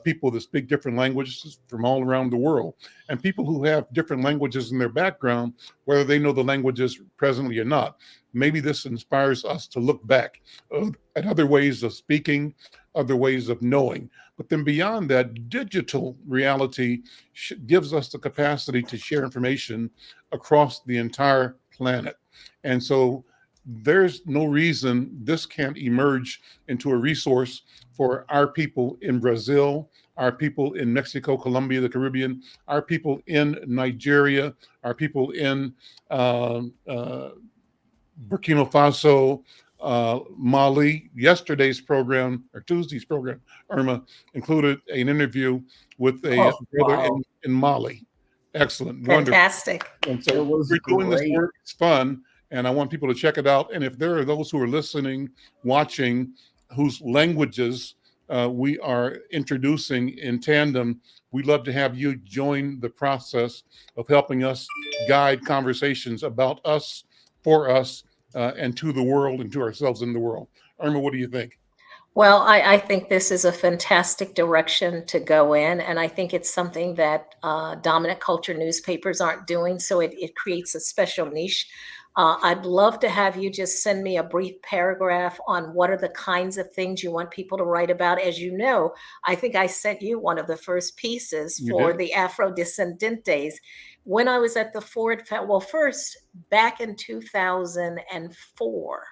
people that speak different languages from all around the world, and people who have different languages in their background, whether they know the languages presently or not. Maybe this inspires us to look back at other ways of speaking, other ways of knowing. But then beyond that, digital reality gives us the capacity to share information across the entire planet. And so there's no reason this can't emerge into a resource for our people in Brazil, our people in Mexico, Colombia, the Caribbean, our people in Nigeria, our people in Burkina Faso, Mali. Yesterday's program, or Tuesday's program, Irma, included an interview with a brother in Mali. Excellent. Fantastic. Wonderful. And so we're doing this work. It's fun. And I want people to check it out. And if there are those who are listening, watching, whose languages we are introducing in tandem, we'd love to have you join the process of helping us guide conversations about us, for us, and to the world, and to ourselves in the world. Irma, what do you think? Well, I think this is a fantastic direction to go in. And I think it's something that dominant culture newspapers aren't doing. So it creates a special niche. I'd love to have you just send me a brief paragraph on what are the kinds of things you want people to write about. As you know, I think I sent you one of the first pieces for the Afrodescendentes. When I was at the Ford, well, first, back in 2004,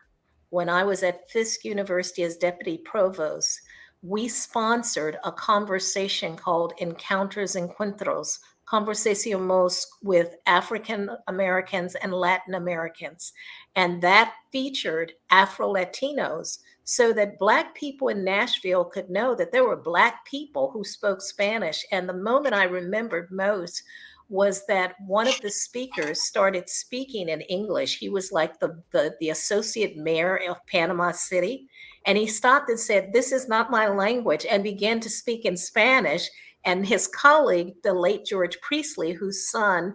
when I was at Fisk University as deputy provost, we sponsored a conversation called Encounters Encuentros, conversaciones with African Americans and Latin Americans. And that featured Afro-Latinos so that Black people in Nashville could know that there were Black people who spoke Spanish. And the moment I remembered most was that one of the speakers started speaking in English. He was like the associate mayor of Panama City. And he stopped and said, "This is not my language," and began to speak in Spanish. And his colleague, the late George Priestley, whose son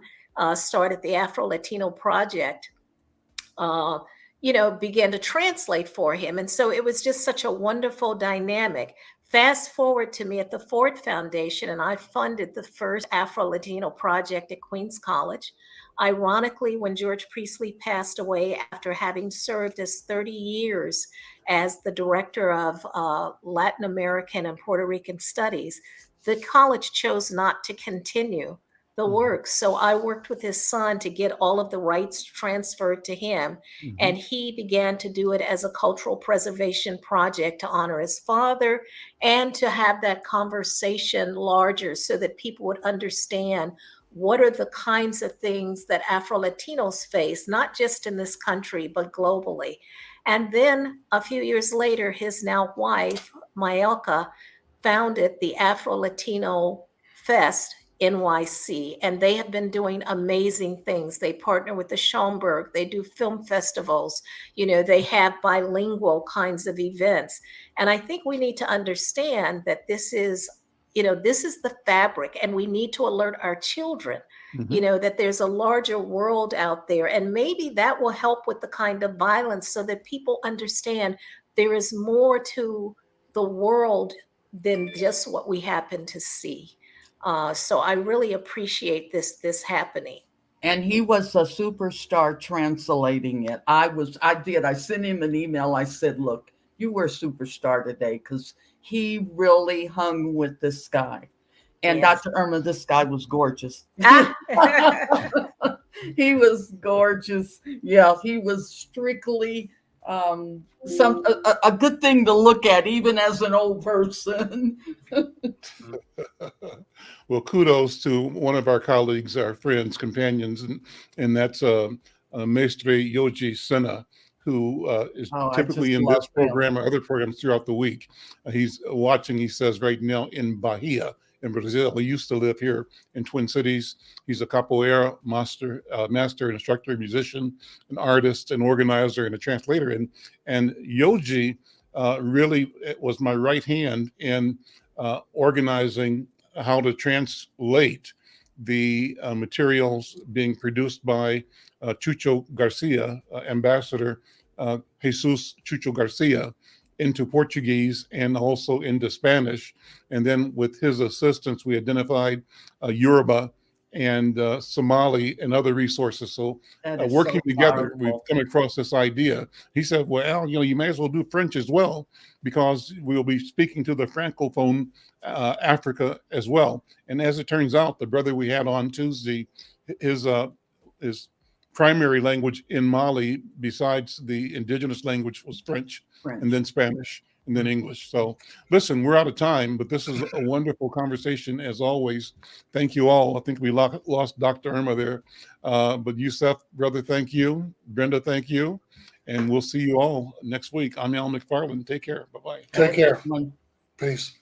started the Afro-Latino Project, began to translate for him. And so it was just such a wonderful dynamic. Fast forward to me at the Ford Foundation, and I funded the first Afro-Latino project at Queens College. Ironically, when George Priestley passed away after having served as 30 years as the director of Latin American and Puerto Rican studies, the college chose not to continue the work. So I worked with his son to get all of the rights transferred to him. And he began to do it as a cultural preservation project to honor his father and to have that conversation larger so that people would understand what are the kinds of things that Afro-Latinos face, not just in this country, but globally. And then a few years later, his now wife, Maelka, founded the Afro-Latino Fest NYC, and they have been doing amazing things. They partner with the Schomburg, they do film festivals, they have bilingual kinds of events. And I think we need to understand that this is the fabric, and we need to alert our children, that there's a larger world out there. And maybe that will help with the kind of violence so that people understand there is more to the world than just what we happen to see. So I really appreciate this happening. And he was a superstar translating it. I sent him an email. I said, look, you were a superstar today, because he really hung with this guy. And Yes. Dr. Irma, this guy was gorgeous. Ah. He was gorgeous. Yeah, he was strictly a good thing to look at, even as an old person. Well, kudos to one of our colleagues, our friends, companions, and that's Maestre Yoji Sena, who is typically in this program or other programs throughout the week. He's watching, he says, right now in Bahia, in Brazil. He used to live here in Twin Cities. He's a capoeira master, instructor, musician, an artist, an organizer, and a translator. And Yoji really was my right hand in organizing how to translate the materials being produced by Chucho Garcia, Ambassador Jesus Chucho Garcia, into Portuguese and also into Spanish. And then with his assistance, we identified Yoruba and Somali and other resources. So working together, we've come across this idea. He said, well, you may as well do French as well, because we'll be speaking to the Francophone Africa as well. And as it turns out, the brother we had on Tuesday, his primary language in Mali, besides the indigenous language, was French, and then Spanish, and then English. So listen, we're out of time, but this is a wonderful conversation as always. Thank you all. I think we lost Dr. Irma there, but Yusef, brother, thank you. Brenda, thank you. And we'll see you all next week. I'm Al McFarlane. Take care. Bye-bye. Take care. Peace.